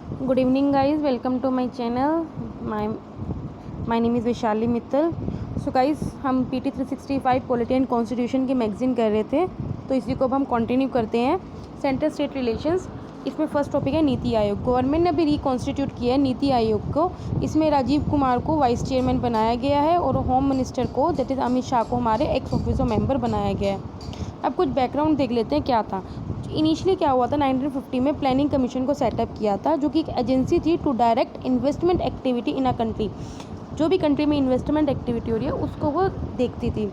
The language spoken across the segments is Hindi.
Good evening, guys. Welcome to my channel. My name is Vishali Mittal. So guys, हम PT 365 पॉलिटी एंड कॉन्स्टिट्यूशन की मैगजीन कर रहे थे, तो इसी को अब हम कंटिन्यू करते हैं। सेंट्रल स्टेट रिलेशंस, इसमें फर्स्ट टॉपिक है नीति आयोग। गवर्नमेंट ने अभी रिकॉन्स्टिट्यूट किया है नीति आयोग को। इसमें राजीव कुमार को वाइस चेयरमैन बनाया गया है और होम मिनिस्टर को, दैट इज़ अमित शाह को, हमारे एक्स ऑफिसो मेंबर बनाया गया है। अब कुछ बैकग्राउंड देख लेते हैं क्या था। इनिशियली क्या हुआ था, 1950 में प्लानिंग कमीशन को सेटअप किया था, जो कि एक एजेंसी थी to direct investment activity in a country. जो भी कंट्री में इन्वेस्टमेंट एक्टिविटी हो रही है उसको वो देखती थी।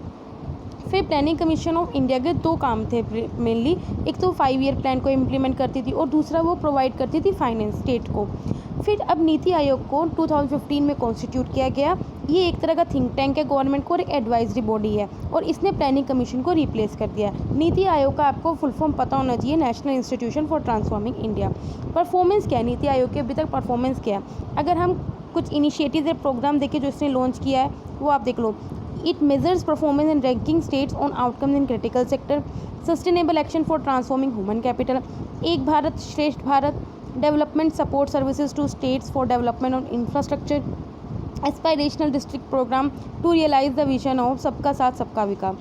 फिर प्लानिंग कमीशन ऑफ इंडिया के दो काम थे मेनली। एक तो 5 ईयर प्लान को इम्प्लीमेंट करती थी और दूसरा वो प्रोवाइड करती थी फाइनेंस स्टेट को। फिर अब नीति आयोग को 2015 में कॉन्स्टिट्यूट किया गया। ये एक तरह का थिंक टैंक है गवर्नमेंट को और एक एडवाइजरी बॉडी है, और इसने प्लानिंग कमीशन को रिप्लेस कर दिया है। नीति आयोग का आपको फुल फॉर्म पता होना चाहिए, national institution for transforming India. Performance क्या है नीति आयोग के अभी तक, परफॉर्मेंस क्या है? अगर हम कुछ इनिशिएटिव या प्रोग्राम देखें जो इसने लॉन्च किया है वो आप देख लो। It measures performance and ranking states on outcomes in critical sector, sustainable action for transforming human capital, Ek Bharat Shreshtha Bharat, development support services to states for development of infrastructure, aspirational district programme to realise the vision of सबका साथ सबका विकास।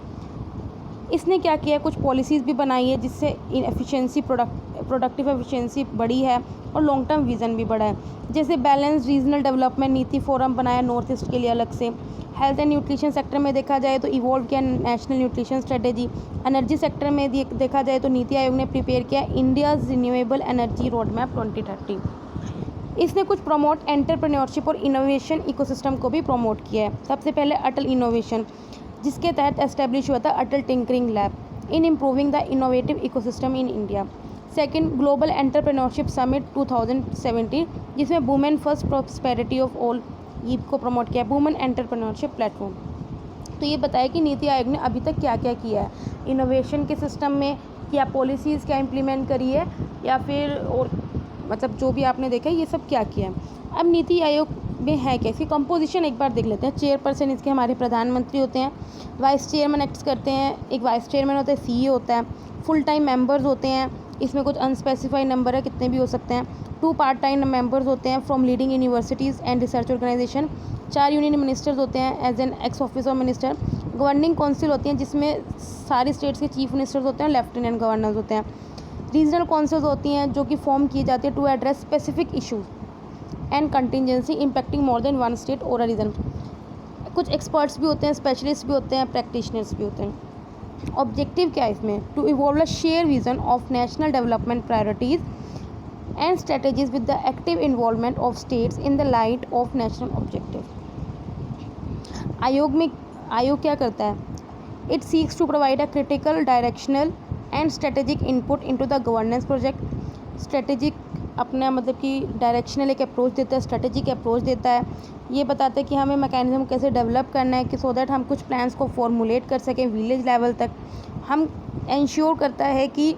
इसने क्या किया, कुछ पॉलिसीज़ भी बनाई है जिससे एफिशिएंसी प्रोडक्टिव एफिशिएंसी बढ़ी है और लॉन्ग टर्म विज़न भी बढ़ा है। जैसे बैलेंस रीजनल डेवलपमेंट नीति फोरम बनाया नॉर्थ ईस्ट के लिए अलग से। हेल्थ एंड न्यूट्रिशन सेक्टर में देखा जाए तो इवॉल्व किया national nutrition strategy. Energy sector में देखा जाए तो नीति आयोग ने प्रिपेयर किया India's renewable energy road map 2030। इसने कुछ प्रमोट एंटरप्रेन्योरशिप और इनोवेशन इकोसिस्टम को भी प्रमोट किया है। सबसे पहले अटल इनोवेशन, जिसके तहत एस्टेब्लिश हुआ था Atal tinkering lab in improving the innovative ecosystem in India. Second, global entrepreneurship summit 2017, जिसमें women first prosperity of all ये को प्रमोट किया, वुमेन एंटरप्रेन्योरशिप प्लेटफॉर्म। तो ये बताया कि नीति आयोग ने अभी तक क्या क्या किया है इनोवेशन के सिस्टम में, क्या पॉलिसीज़ क्या इम्प्लीमेंट करी है, या फिर और मतलब जो भी आपने देखा है ये सब क्या किया है। अब नीति आयोग में है क्या, इसकी कंपोजिशन एक बार देख लेते हैं। चेयरपर्सन इसके हमारे प्रधानमंत्री होते हैं, वाइस चेयरमैन एक्ट करते हैं, एक वाइस चेयरमैन होता है, सीईओ होता है, फुल टाइम मेंबर्स होते हैं, इसमें कुछ अनस्पेसिफाइड नंबर है कितने भी हो सकते हैं। 2 पार्ट टाइम मेंबर्स होते हैं from leading universities and research organization. 4 union ministers होते हैं as an ex officer minister. Governing council होती हैं जिसमें सारी स्टेट्स के चीफ मिनिस्टर्स होते हैं, लेफ्टिनेंट गवर्नर्स होते हैं। रीजनल काउंसिल्स होती हैं जो कि फॉर्म की जाती है to address specific issues and contingency impacting more than one state और अ रीजन। कुछ एक्सपर्ट्स भी होते हैं, स्पेशलिस्ट भी होते हैं, प्रैक्टिशनर्स भी होते हैं। ऑब्जेक्टिव क्या है इसमें, to evolve a share vision of national development priorities and strategies with the active involvement of states in the light of national objective. आयोग क्या करता है, it seeks to provide a critical directional and strategic input into the governance project. Strategic अपना मतलब कि डायरेक्शनल एक अप्रोच देता है, स्ट्रेटेजिक अप्रोच देता है। ये बताता है कि हमें मैकेनिज्म कैसे डेवलप करना है कि सो दैट हम कुछ प्लान्स को फॉर्मुलेट कर सकें विलेज लेवल तक। हम इंश्योर करता है कि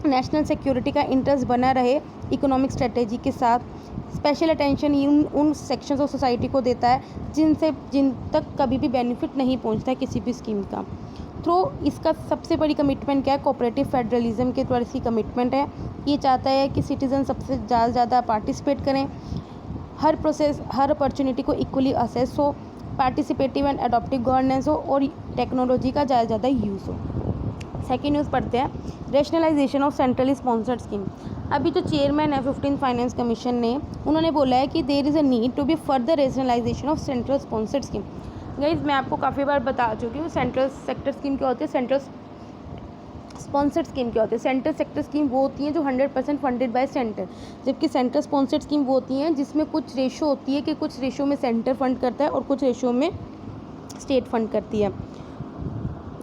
नेशनल सिक्योरिटी का इंटरेस्ट बना रहे इकोनॉमिक स्ट्रेटेजी के साथ। स्पेशल अटेंशन उन सेक्शंस ऑफ सोसाइटी को देता है जिन तक कभी भी बेनिफिट नहीं पहुंचता है किसी भी स्कीम का। थ्रू इसका सबसे बड़ी कमिटमेंट क्या है, कोऑपरेटिव फेडरलिज्म के द्वारा इसकी कमिटमेंट है। ये चाहता है कि सिटीजन सबसे ज़्यादा पार्टिसिपेट करें, हर प्रोसेस हर अपॉर्चुनिटी को इक्वली असेस हो, पार्टिसिपेटिव एंड अडॉप्टिव गवर्नेंस हो और टेक्नोलॉजी का ज़्यादा यूज़ हो। सेकेंड न्यूज़ पढ़ते हैं, rationalisation of centrally sponsored scheme. अभी जो चेयरमैन है 15 फाइनेंस कमीशन ने, उन्होंने बोला है कि there is a need to be further rationalisation of central sponsored scheme. Guys मैं आपको काफ़ी बार बता चुकी हूँ सेंट्रल सेक्टर स्कीम क्या होती है, सेंट्रल स्पॉन्सर्ड स्कीम क्या होती है। सेंट्रल सेक्टर स्कीम वो होती हैं जो 100% फंडेड बाय सेंटर, जबकि सेंट्रल स्पॉन्सर्ड स्कीम वो होती हैं जिसमें कुछ रेशो होती है कि कुछ रेशो में सेंटर फंड करता है और कुछ रेशो में स्टेट फंड करती है।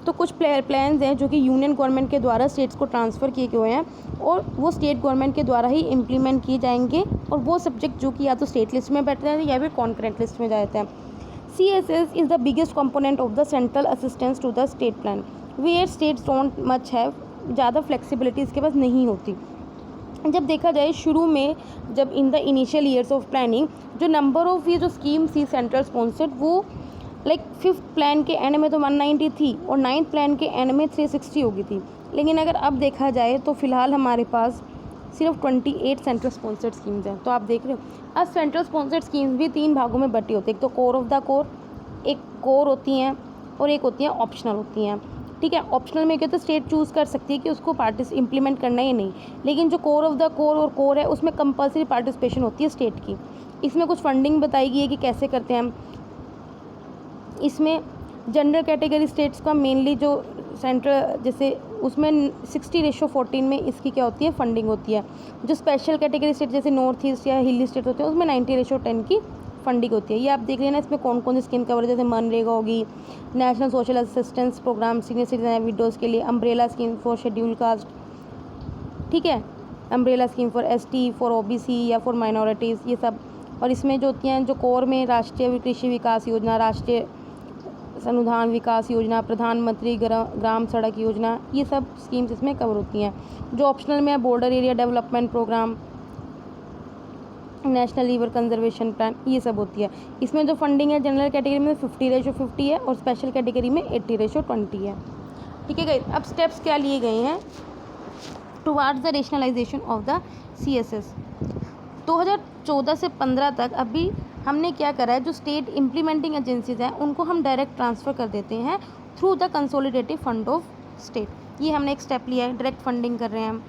तो कुछ प्लान्स हैं जो कि यूनियन गवर्नमेंट के द्वारा स्टेट्स को ट्रांसफ़र किए गए हैं और वो स्टेट गवर्नमेंट के द्वारा ही इम्प्लीमेंट किए जाएंगे, और वो सब्जेक्ट जो कि या तो स्टेट लिस्ट में बैठते हैं या फिर कॉन्करेंट लिस्ट में जाते हैं। CSS is the biggest component of the central assistance to the state plan, where states don't much have, ज़्यादा फ्लेक्सिबिलिटी इसके पास नहीं होती। जब देखा जाए शुरू में, जब in the initial years of planning जो नंबर ऑफ ये जो स्कीम थी सेंट्रल स्पॉन्सर्ड, वो लाइक 5th प्लान के एंड में तो 190 थी और 9th प्लान के एंड में 360 हो गई थी। लेकिन अगर अब देखा जाए तो फ़िलहाल हमारे पास सिर्फ 28 सेंट्रल स्पॉन्सर्ड स्कीम्स हैं। तो आप देख रहे हो, अब सेंट्रल स्पॉन्सर्ड स्कीम्स भी 3 भागों में बटी होती है। एक तो कोर ऑफ द कोर, एक कोर होती हैं और एक होती हैं ऑप्शनल होती हैं। ठीक है, ऑप्शनल में क्या तो स्टेट चूज़ कर सकती है कि उसको इम्प्लीमेंट करना है या नहीं, लेकिन जो कोर ऑफ द कोर और कोर है उसमें कंपल्सरी पार्टिसिपेशन होती है स्टेट की। इसमें कुछ फंडिंग बताई गई है कि कैसे करते हैं हम। इसमें जनरल कैटेगरी स्टेट्स का मेनली जो सेंट्रल जैसे उसमें 60:14 में इसकी क्या होती है, फंडिंग होती है। जो स्पेशल कैटेगरी स्टेट जैसे नॉर्थ ईस्ट या हिली स्टेट होते हैं उसमें 90:10 की फंडिंग होती है। ये आप देख लेना इसमें कौन कौन सी स्कीम कवर है, जैसे मनरेगा होगी, national social assistance programme senior citizen widows के लिए, umbrella scheme for schedule caste, ठीक है, umbrella scheme for ST, for OBC या फॉर माइनॉरिटीज़, ये सब। और इसमें जो होती हैं जो कोर में राष्ट्रीय कृषि विकास योजना, राष्ट्रीय अनुदान विकास योजना, प्रधानमंत्री ग्राम सड़क योजना, ये सब स्कीम्स इसमें कवर होती हैं। जो ऑप्शनल में है border area development programme, national river conservation plan, ये सब होती है। इसमें जो फंडिंग है जनरल कैटेगरी में 50:50 है और स्पेशल कैटेगरी में 80:20 है। ठीक है गाइस, अब स्टेप्स क्या लिए गए हैं towards the rationalisation of the CSS। 2014 से 15 तक अभी हमने क्या करा है, जो स्टेट इम्प्लीमेंटिंग एजेंसीज हैं उनको हम डायरेक्ट ट्रांसफ़र कर देते हैं through the consolidated fund of state. ये हमने एक स्टेप लिया है, डायरेक्ट फंडिंग कर रहे हैं हम।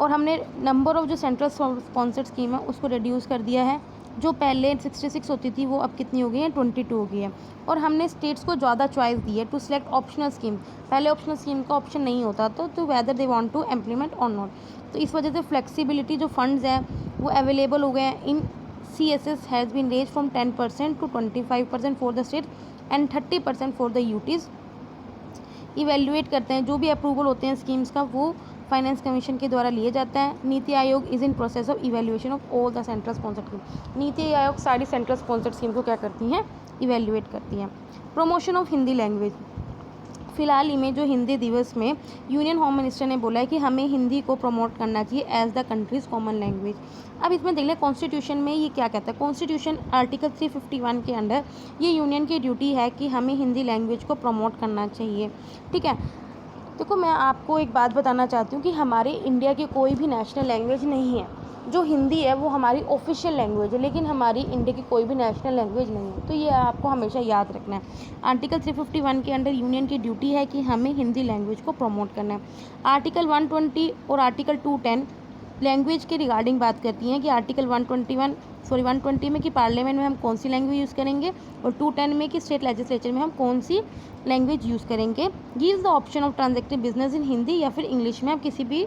और हमने नंबर ऑफ़ जो सेंट्रल स्पॉन्सर्ड स्कीम है उसको रिड्यूस कर दिया है। जो पहले 66 होती थी वो अब कितनी हो गई है, 22 हो गई है। और हमने स्टेट्स को ज़्यादा चॉइस दी है टू सिलेक्ट ऑप्शनल स्कीम। पहले ऑप्शनल स्कीम का ऑप्शन नहीं होता तो whether they want to implement और नॉट। तो इस वजह से फ्लेक्सिबिलिटी जो फंड्स हैं वो अवेलेबल हो गए हैं। In CSS has been raise from 10% to 25% for the state and 30% for the UTs. Evaluate करते हैं, जो भी अप्रूवल होते हैं स्कीम्स का वो फाइनेंस कमीशन के द्वारा लिए जाता है। NITI Aayog is in process of evaluation of all the central sponsored scheme. NITI Aayog सारी सेंट्रल स्पॉन्सर्ड स्कीम को क्या करती हैं, इवेल्युएट करती हैं। प्रमोशन ऑफ हिंदी लैंग्वेज, फ़िलहाल ही में जो हिंदी दिवस में यूनियन होम मिनिस्टर ने बोला है कि हमें हिंदी को प्रमोट करना चाहिए as the countries common language. अब इसमें देख लें कॉन्स्टिट्यूशन में ये क्या कहता है। कॉन्स्टिट्यूशन आर्टिकल 351 के अंडर ये यूनियन की ड्यूटी है कि हमें हिंदी लैंग्वेज को प्रमोट करना चाहिए। ठीक है, देखो मैं आपको एक बात बताना चाहती हूँ कि हमारे इंडिया की कोई भी नेशनल लैंग्वेज नहीं है। जो हिंदी है वो हमारी ऑफिशियल लैंग्वेज है, लेकिन हमारी इंडिया की कोई भी नेशनल लैंग्वेज नहीं है। तो ये आपको हमेशा याद रखना है। आर्टिकल 351 के अंडर यूनियन की ड्यूटी है कि हमें हिंदी लैंग्वेज को प्रमोट करना है। आर्टिकल 120 और आर्टिकल 210 लैंग्वेज के रिगार्डिंग बात करती हैं कि आर्टिकल 120 में कि पार्लियामेंट में हम कौन सी लैंग्वेज यूज़ करेंगे और 210 में कि स्टेट लेजिस्लेचर में हम कौन सी लैंग्वेज यूज़ करेंगे। Gives the option of transactive business in Hindi या फिर इंग्लिश में आप किसी भी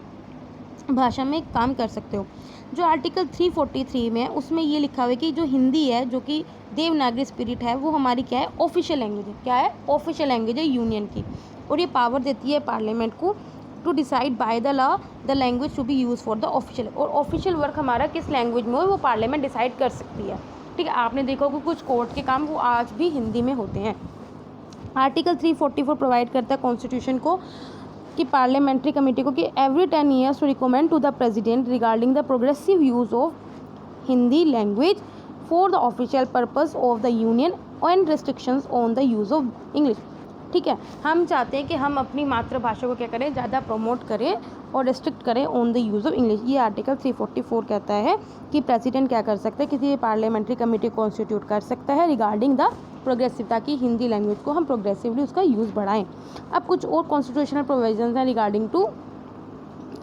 भाषा में काम कर सकते हो। जो आर्टिकल 343 में है उसमें ये लिखा हुआ है कि जो हिंदी है जो कि देवनागरी स्पिरिट है वो हमारी क्या है, ऑफिशियल लैंग्वेज है। क्या है, ऑफिशियल लैंग्वेज है यूनियन की। और ये पावर देती है पार्लियामेंट को to decide by the law the language to be use for the official. और ऑफिशियल वर्क हमारा किस लैंग्वेज में हो वो पार्लियामेंट डिसाइड कर सकती है। ठीक है, आपने देखा होगा कुछ कोर्ट के काम वो आज भी हिंदी में होते हैं। आर्टिकल 344 प्रोवाइड करता है कॉन्स्टिट्यूशन को कि पार्लियामेंट्री कमेटी को कि every 10 years to recommend to the president regarding the progressive use of Hindi language for the official purpose of the union and restrictions on the use of English. ठीक है, हम चाहते हैं कि हम अपनी मातृभाषा को क्या करें, ज़्यादा प्रमोट करें और रिस्ट्रिक्ट करें on the use of English. ये आर्टिकल 344 कहता है कि प्रेसिडेंट क्या कर सकता है, किसी पार्लियामेंट्री कमेटी कॉन्स्टिट्यूट कर सकता है रिगार्डिंग द प्रोग्रेसिव, ताकि हिंदी लैंग्वेज को हम प्रोग्रेसिवली उसका यूज़ बढ़ाएं। अब कुछ और कॉन्स्टिट्यूशनल प्रोविजंस हैं रिगार्डिंग टू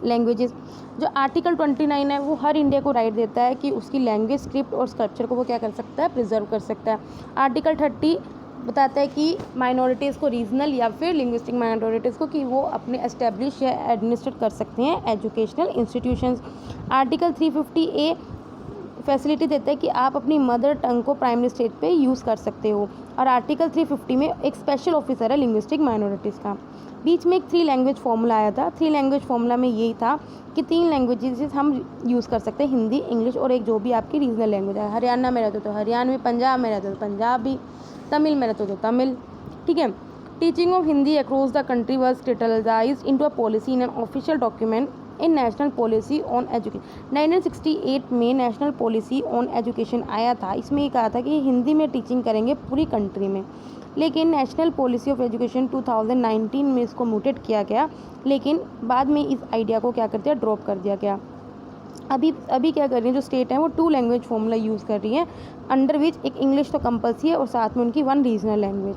लैंग्वेजेस। जो आर्टिकल 29 है वो हर इंडिया को राइट देता है कि उसकी लैंग्वेज, स्क्रिप्ट और स्कल्पचर को वो क्या कर सकता है, प्रिजर्व कर सकता है। आर्टिकल 30 बताता है कि माइनॉरिटीज़ को रीजनल या फिर लिंग्विस्टिक माइनॉरिटीज़ को कि वो अपने एस्टेब्लिश या एडमिनिस्ट्रेट कर सकते हैं educational institutions. Article 350A facility देता है कि आप अपनी मदर टंग को प्राइमरी स्टेट पे यूज़ कर सकते हो। और आर्टिकल 350 में एक स्पेशल ऑफिसर है लिंग्विस्टिक माइनॉरिटीज़ का। बीच में एक 3 लैंग्वेज फार्मूला आया था। 3 लैंग्वेज फार्मूला में यही था कि 3 लैंग्वेजेस हम यूज़ कर सकते हैं, हिंदी, इंग्लिश और एक जो भी आपकी रीजनल लैंग्वेज है। हरियाणा में रहते तो हरियाणवी, पंजाब में रहते तो पंजाबी, तमिल में रहते तो तमिल। ठीक है, teaching of Hindi across the country was crystallised into a policy in an official document in national policy on education. 1968 में नेशनल पॉलिसी ऑन एजुकेशन आया था। इसमें ये कहा था कि हिंदी में टीचिंग करेंगे पूरी कंट्री में, लेकिन नेशनल पॉलिसी ऑफ एजुकेशन 2019 में इसको म्यूटेट किया गया, लेकिन बाद में इस आइडिया को क्या कर दिया, ड्रॉप कर दिया गया। अभी अभी क्या कर रही है जो स्टेट है वो 2 लैंग्वेज फॉर्मूला यूज़ कर रही है, अंडर विच एक इंग्लिश तो कंपल्सरी है और साथ में उनकी 1 रीजनल लैंग्वेज।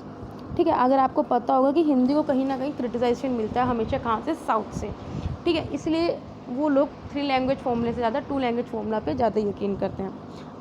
ठीक है, अगर आपको पता होगा कि हिंदी को कहीं ना कहीं क्रिटिसाइजेशन मिलता है हमेशा कहाँ से, साउथ से। ठीक है, इसलिए वो लोग 3 लैंग्वेज फॉर्मूले से ज़्यादा 2 लैंग्वेज फॉर्मूला पे ज़्यादा यकीन करते हैं।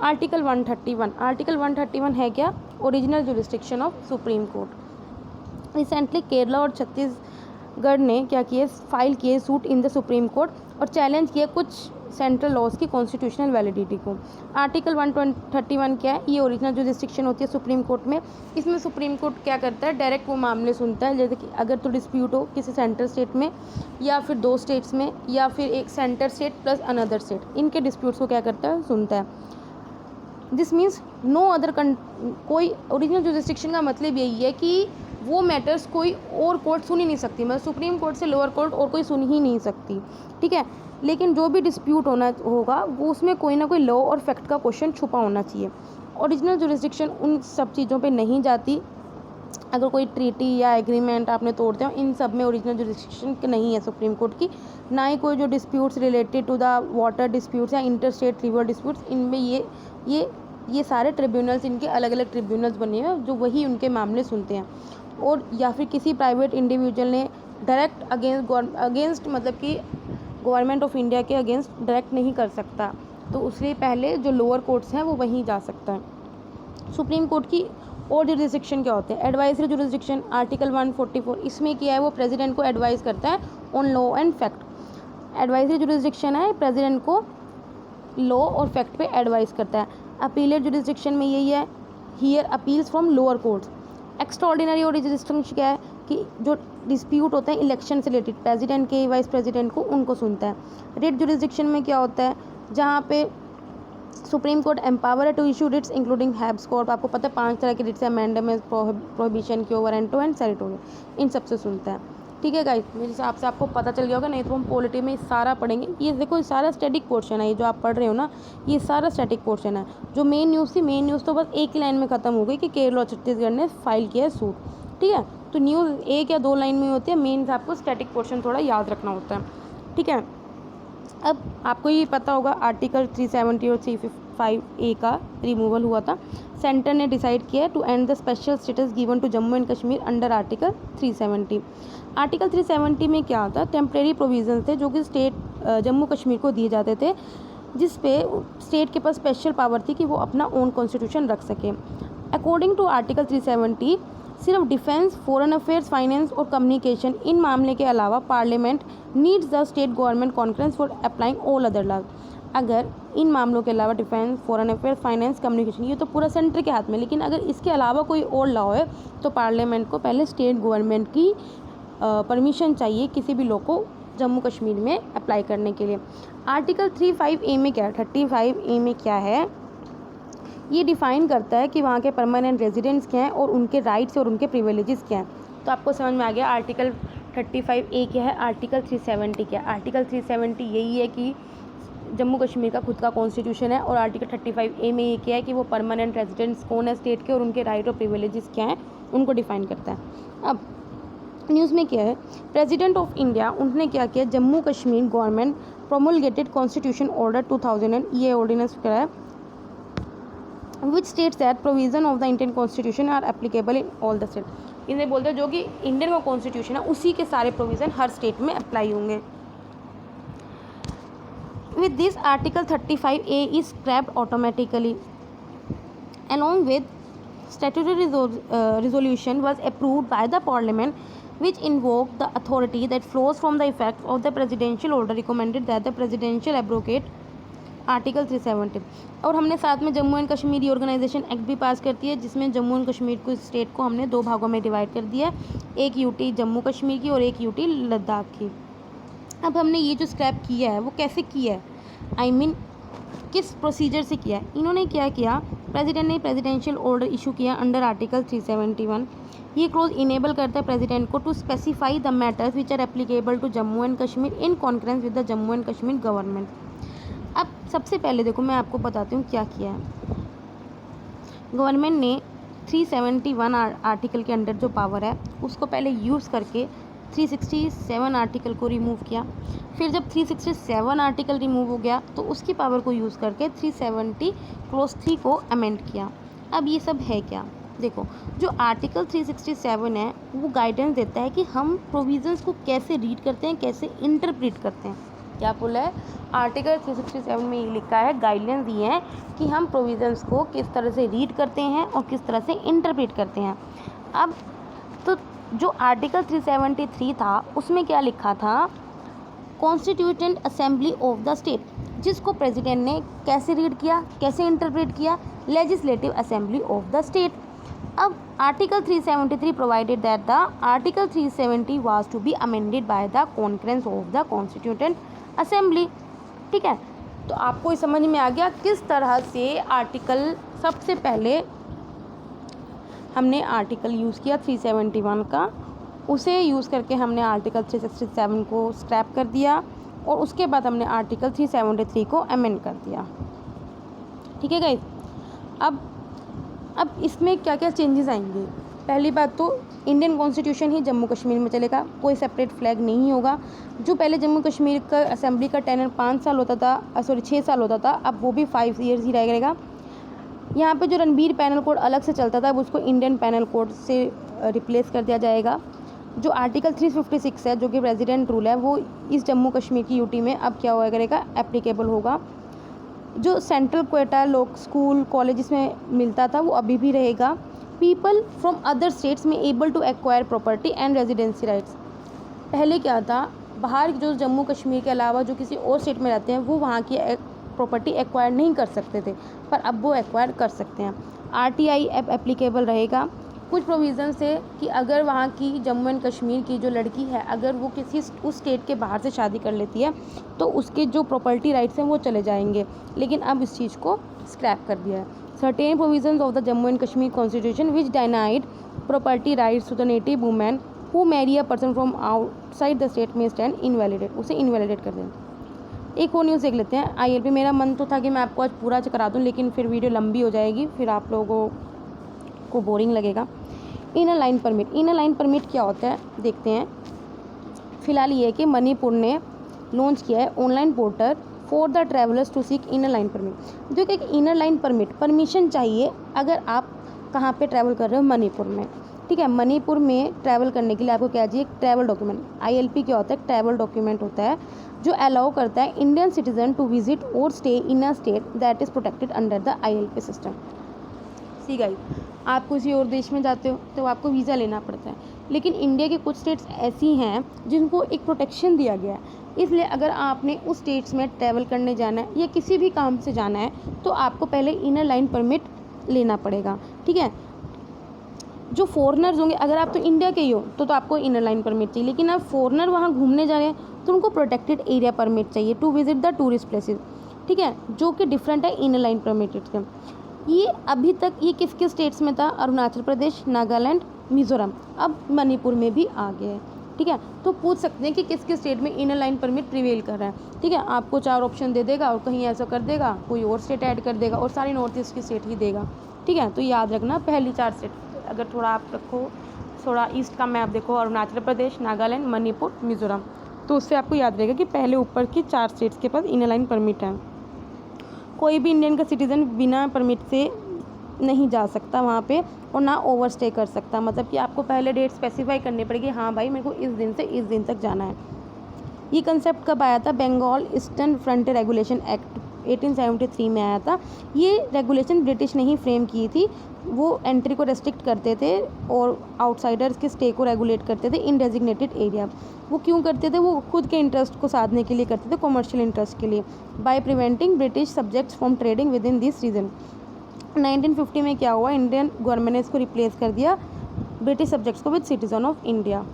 आर्टिकल 131 है क्या, original jurisdiction of supreme court. Recently Kerala और छत्तीसगढ़ ने क्या किए, फाइल किए suit in the supreme court और चैलेंज किया कुछ सेंट्रल लॉज की कॉन्स्टिट्यूशनल वैलिडिटी को। आर्टिकल 131 क्या है, ये ओरिजिनल जुरिस्डिक्शन होती है सुप्रीम कोर्ट में। इसमें सुप्रीम कोर्ट क्या करता है, डायरेक्ट वो मामले सुनता है, जैसे कि अगर तो डिस्प्यूट हो किसी सेंट्रल स्टेट में या फिर 2 स्टेट्स में या फिर एक centre state plus another state, इनके डिस्प्यूट्स को क्या करता है, सुनता है। दिस मीन्स नो अदर कोई ओरिजिनल जुरिस्डिक्शन का मतलब यही है कि वो मैटर्स कोई और कोर्ट सुन ही नहीं सकती, मतलब सुप्रीम कोर्ट से लोअर कोर्ट और कोई सुन ही नहीं सकती। ठीक है, लेकिन जो भी डिस्प्यूट होगा वो उसमें कोई ना कोई लॉ और फैक्ट का क्वेश्चन छुपा होना चाहिए। ओरिजिनल जुरिस्डिक्शन उन सब चीज़ों पे नहीं जाती। अगर कोई ट्रीटी या एग्रीमेंट आपने तोड़ते हो, इन सब में ओरिजिनल जुरिस्डिक्शन नहीं है सुप्रीम कोर्ट की। ना ही कोई जो disputes related to the water disputes या इंटर स्टेट रिवर डिस्प्यूट्स, इनमें ये सारे ट्रिब्यूनल्स, इनके अलग अलग ट्रिब्यूनल्स बने हैं जो वही उनके मामले सुनते हैं। और या फिर किसी प्राइवेट इंडिविजुअल ने डायरेक्ट अगेंस्ट मतलब कि गवर्नमेंट ऑफ इंडिया के अगेंस्ट डायरेक्ट नहीं कर सकता, तो उससे पहले जो लोअर कोर्ट्स हैं वो वहीं जा सकता है। सुप्रीम कोर्ट की और जुरिस्डिक्शन क्या होते हैं, एडवाइजरी जुरिस्डिक्शन आर्टिकल 144, इसमें क्या है, वो प्रेसिडेंट को एडवाइस करता है on law and fact. Advisory jurisdiction है, प्रेसिडेंट को लॉ और फैक्ट पे एडवाइस करता है। अपीलेट जुरिस्डिक्शन में यही है, here appeals from lower courts. Extraordinary और जुरिस्डिक्शन क्या है कि जो डिस्प्यूट होते हैं इलेक्शन से रिलेटेड, प्रेसिडेंट के वाइस प्रेसिडेंट को उनको सुनता है। रिट जुरिस्डिक्शन में क्या होता है, जहाँ पे सुप्रीम कोर्ट एम्पावर है to issue writs including habeas corpus. आपको पता है 5 तरह के रिट्स हैं, अमेंडमेंट, प्रोहिबिशन की, ओवररेंटो एंड सेरेटोरियल, इन सबसे सुनता है। ठीक है गाइस, मेरे हिसाब से आपको पता चल गया होगा, नहीं तो हम पॉलिटी में सारा पढ़ेंगे। ये देखो, ये सारा स्टैटिक पोर्शन है, ये जो आप पढ़ रहे हो ना, ये सारा स्टैटिक पोर्शन है। जो मेन न्यूज़ थी, मेन न्यूज़ तो बस एक ही लाइन में ख़त्म हो गई कि केरल और छत्तीसगढ़ ने फाइल किया है सूट। ठीक है, तो न्यूज़ 1 या 2 लाइन में होती है, मेन आपको स्टैटिक पोर्शन थोड़ा याद रखना होता है। ठीक है, अब आपको ये पता होगा आर्टिकल 370 और 355A का रिमूवल हुआ था। सेंटर ने डिसाइड किया to end the special status given to Jammu and Kashmir under article 370। Article 370 में क्या होता है, टेम्प्रेरी प्रोविजंस थे जो कि स्टेट जम्मू कश्मीर को दिए जाते थे, जिस पे स्टेट के पास स्पेशल पावर थी कि वो अपना ओन कॉन्स्टिट्यूशन रख सके। अकॉर्डिंग टू आर्टिकल 370 सिर्फ डिफेंस, फॉरेन अफेयर्स, फाइनेंस और कम्युनिकेशन, इन मामले के अलावा parliament needs the state government conference for applying all other laws. अगर इन मामलों के अलावा defence, foreign affairs, finance, communication, ये तो पूरा सेंटर के हाथ में, लेकिन अगर इसके अलावा कोई और लॉ है तो पार्लियामेंट को पहले स्टेट गवर्नमेंट की परमिशन चाहिए किसी भी लॉ को जम्मू कश्मीर में अप्लाई करने के लिए। आर्टिकल 35A में क्या है, 35A में क्या है, ये डिफ़ाइन करता है कि वहाँ के परमानेंट रेजिडेंट्स क्या हैं और उनके राइट्स और उनके प्रिविलेजेस क्या हैं। तो आपको समझ में आ गया आर्टिकल 35A क्या है, आर्टिकल 370 क्या है। आर्टिकल 370 यही है कि जम्मू कश्मीर का खुद का कॉन्स्टिट्यूशन है, और आर्टिकल 35A में ये क्या है कि वो परमानेंट रेजिडेंट्स कौन है स्टेट के और उनके राइट और प्रिविलेजेस क्या हैं उनको डिफ़ाइन करता है। अब न्यूज़ में क्या है, प्रेसिडेंट ऑफ इंडिया उन्होंने क्या किया, Jammu Kashmir government promulgated constitution order 2000, ये ऑर्डिनेंस कराया, which states that provision of the Indian constitution are applicable in all the state. इन्हें बोलते हैं जो कि इंडियन का कॉन्स्टिट्यूशन है उसी के सारे प्रोविज़न हर स्टेट में अप्लाई होंगे। With this article 35A is scraped automatically along with statutory resolution was approved by the parliament which invoked the authority that flows from the effect of the presidential order recommended that the presidential abrogate article 370। और हमने साथ में Jammu and Kashmir reorganisation act भी पास करती है, जिसमें जम्मू एंड कश्मीर को स्टेट को हमने 2 भागों में डिवाइड कर दिया, एक यूटी जम्मू कश्मीर की और एक यूटी लद्दाख की। अब हमने ये जो स्क्रैप किया है वो कैसे किया है, आई मीन किस प्रोसीजर से किया है। इन्होंने क्या किया, प्रेसिडेंट ने प्रेसिडेंशियल ऑर्डर इशू किया अंडर आर्टिकल 371। ये क्लोज इनेबल करता है प्रेसिडेंट को to specify the matters which are applicable to Jammu and Kashmir in conference with the Jammu and Kashmir government. अब सबसे पहले देखो मैं आपको बताती हूँ क्या किया है। गवर्नमेंट ने 371 आर्टिकल के अंडर जो पावर है उसको पहले यूज़ करके 367 आर्टिकल को रिमूव किया। फिर जब 367 आर्टिकल रिमूव हो गया तो उसकी पावर को यूज़ करके 370 क्लॉज 3 को अमेंड किया। अब ये सब है क्या, देखो जो आर्टिकल 367 है वो गाइडेंस देता है कि हम प्रोविजंस को कैसे रीड करते हैं, कैसे इंटरप्रेट करते हैं। क्या बोला है आर्टिकल 367 में, ये लिखा है, गाइडलाइंस दिए हैं कि हम प्रोविजंस को किस तरह से रीड करते हैं और किस तरह से इंटरप्रेट करते हैं। अब तो जो आर्टिकल 373 था उसमें क्या लिखा था, constituent assembly of the state, जिसको प्रेसिडेंट ने कैसे रीड किया, कैसे इंटरप्रेट किया, legislative assembly of the state. अब article 373 provided that the article 370 was to be amended by the conference of the constituent assembly. ठीक है, तो आपको इस समझ में आ गया किस तरह से आर्टिकल, सबसे पहले हमने आर्टिकल यूज़ किया 371 का, उसे यूज़ करके हमने आर्टिकल 367 को स्क्रैप कर दिया और उसके बाद हमने आर्टिकल 373 को अमेंड कर दिया। ठीक है गाइस, अब इसमें क्या क्या चेंजेस आएंगे। पहली बात तो इंडियन कॉन्स्टिट्यूशन ही जम्मू कश्मीर में चलेगा, कोई सेपरेट फ्लैग नहीं होगा। जो पहले जम्मू कश्मीर का असेंबली का टेनर 5 साल होता था, 6 साल होता था, अब वो भी 5 ईयर्स ही रहेगा। यहाँ पे जो रणबीर पैनल कोड अलग से चलता था अब उसको इंडियन पैनल कोड से रिप्लेस कर दिया जाएगा। जो आर्टिकल 356 है जो कि प्रेसिडेंट रूल है वो इस जम्मू कश्मीर की यूटी में अब क्या हुआ करेगा, एप्लीकेबल होगा। जो सेंट्रल क्वेटा लोग स्कूल कॉलेज में मिलता था वो अभी भी रहेगा। पीपल फ्रॉम अदर स्टेट्स में able to acquire property and residency rights. पहले क्या था, बाहर जो जम्मू कश्मीर के अलावा जो किसी और स्टेट में रहते हैं वो वहाँ की प्रॉपर्टी एक्वायर नहीं कर सकते थे, पर अब वो एक्वायर कर सकते हैं। RTI ऐप एप्लीकेबल रहेगा। कुछ प्रोविज़न से कि अगर वहाँ की जम्मू एंड कश्मीर की जो लड़की है अगर वो किसी उस स्टेट के बाहर से शादी कर लेती है तो उसके जो प्रॉपर्टी राइट्स हैं वो चले जाएंगे, लेकिन अब इस चीज़ को स्क्रैप कर दिया है। Certain provisions of the Jammu and Kashmir constitution which denied property rights to the native women who marry a person from outside the state में स्टैंड इनवैलिडेट, उसे इनवैलिडेट कर दें। एक और न्यूज़ देख लेते हैं ILP। मेरा मन तो था कि मैं आपको आज पूरा करा दूं, लेकिन फिर वीडियो लंबी हो जाएगी, फिर आप लोगों को बोरिंग लगेगा। Inner line permit, inner line permit क्या होता है देखते हैं। फिलहाल ये है कि मणिपुर ने लॉन्च किया है online portal for the travellers to seek inner line permit. जो कि एक इनर लाइन परमिट परमिशन चाहिए अगर आप कहाँ पे ट्रैवल कर रहे हो, मणिपुर में। ठीक है, मणिपुर में ट्रैवल करने के लिए आपको क्या चाहिए, एक ट्रैवल डॉक्यूमेंट। ILP क्या होता है, ट्रैवल डॉक्यूमेंट होता है जो अलाउ करता है इंडियन सिटीजन टू विजिट और stay in a state that is protected under the ILP system. See guys, आप किसी और देश में जाते हो तो आपको वीज़ा लेना पड़ता है, लेकिन इंडिया के कुछ स्टेट्स ऐसी हैं जिनको एक प्रोटेक्शन दिया गया है। इसलिए अगर आपने उस स्टेट्स में ट्रैवल करने जाना है या किसी भी काम से जाना है तो आपको पहले इनर लाइन परमिट लेना पड़ेगा। ठीक है, जो फॉरेनर्स होंगे, अगर आप तो इंडिया के ही हो तो आपको इनर लाइन परमिट चाहिए, लेकिन आप फॉरेनर वहाँ घूमने जा रहे हैं तो उनको प्रोटेक्टेड एरिया परमिट चाहिए to visit the tourist places. ठीक है, जो कि डिफरेंट है इनर लाइन परमिट से। ये अभी तक ये किस किस स्टेट्स में था, अरुणाचल प्रदेश, नागालैंड, मिज़ोरम, अब मणिपुर में भी आ गया है। ठीक है, तो पूछ सकते हैं कि किस किस स्टेट में इनर लाइन परमिट प्रिवेल कर रहा है। ठीक है, आपको 4 ऑप्शन दे देगा और कहीं ऐसा कर देगा कोई और स्टेट ऐड कर देगा और सारी नॉर्थ ईस्ट की स्टेट ही देगा। ठीक है, तो याद रखना पहली 4 स्टेट, अगर थोड़ा आप रखो थोड़ा ईस्ट का मैप देखो, अरुणाचल प्रदेश, नागालैंड, मणिपुर, मिज़ोरम, तो उससे आपको याद रहेगा कि पहले ऊपर की 4 स्टेट्स के पास इनर लाइन परमिट है। कोई भी इंडियन का सिटीज़न बिना परमिट से नहीं जा सकता वहाँ पे और ना ओवर स्टे कर सकता, मतलब कि आपको पहले डेट स्पेसिफाई करनी पड़ेगी, हाँ भाई मेरे को इस दिन से इस दिन तक जाना है। ये कंसेप्ट कब आया था, Bengal eastern frontier regulation act 1873 में आया था। ये रेगुलेशन ब्रिटिश ने ही फ्रेम की थी। वो एंट्री को रेस्ट्रिक्ट करते थे और आउटसाइडर्स के स्टे को रेगुलेट करते थे इन डेजिग्नेटेड एरिया। वो क्यों करते थे, वो खुद के इंटरेस्ट को साधने के लिए करते थे, कॉमर्शियल इंटरेस्ट के लिए, by preventing British subjects from trading within this region. 1950 में क्या हुआ, इंडियन गवर्नमेंट ने इसको रिप्लेस कर दिया ब्रिटिश सब्जेक्ट्स को विद सिटीजन ऑफ इंडिया।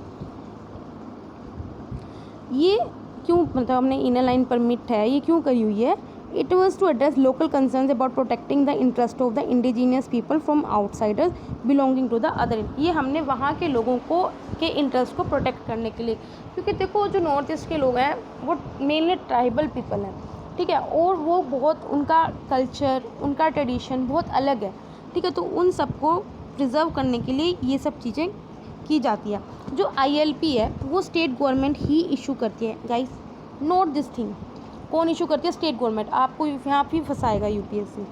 ये क्यों, मतलब हमने इनर लाइन परमिट है ये क्यों करी हुई है, it was to address local concerns about protecting the interest of the indigenous people from outsiders belonging to the other. ये हमने वहाँ के लोगों को के इंटरेस्ट को प्रोटेक्ट करने के लिए, क्योंकि देखो जो नॉर्थ ईस्ट के लोग हैं वो मेनली ट्राइबल पीपल हैं। ठीक है, और वो बहुत, उनका कल्चर उनका ट्रेडिशन बहुत अलग है। ठीक है, तो उन सबको प्रिजर्व करने के लिए ये सब चीज़ें की जाती है। जो ILP है वो स्टेट गवर्नमेंट ही इशू करती है गाइस, नोट दिस थिंग। कौन इशू करती है? State government. आपको यहाँ भी फंसाएगा UPSC।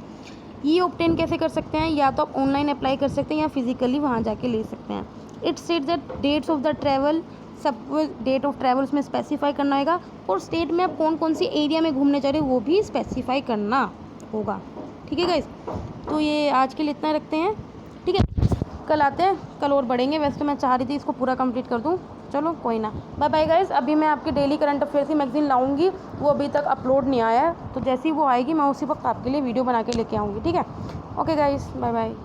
ये ऑब्टेन कैसे कर सकते हैं? या तो आप ऑनलाइन अप्लाई कर सकते हैं या फिजिकली वहाँ जाके ले सकते हैं। It states that dates of the travel, सब डेट ऑफ ट्रैवल उसमें स्पेसिफाई करना होगा, और स्टेट में आप कौन कौन सी एरिया में घूमने जा रहे हो वो भी स्पेसिफाई करना होगा। ठीक है गाइस, तो ये आज के लिए इतना रखते हैं। ठीक है, कल आते हैं, कल और बढ़ेंगे। वैसे तो मैं चाह रही थी इसको पूरा कंप्लीट कर दूँ, चलो कोई ना। Bye bye guys. अभी मैं आपके डेली करंट अफेयर्स की मैगजीन लाऊंगी, वो अभी तक अपलोड नहीं आया है, तो जैसे ही वो आएगी मैं उसी वक्त आपके लिए वीडियो बना के लेके आऊँगी। ठीक है, ओके गाइस, बाय बाय।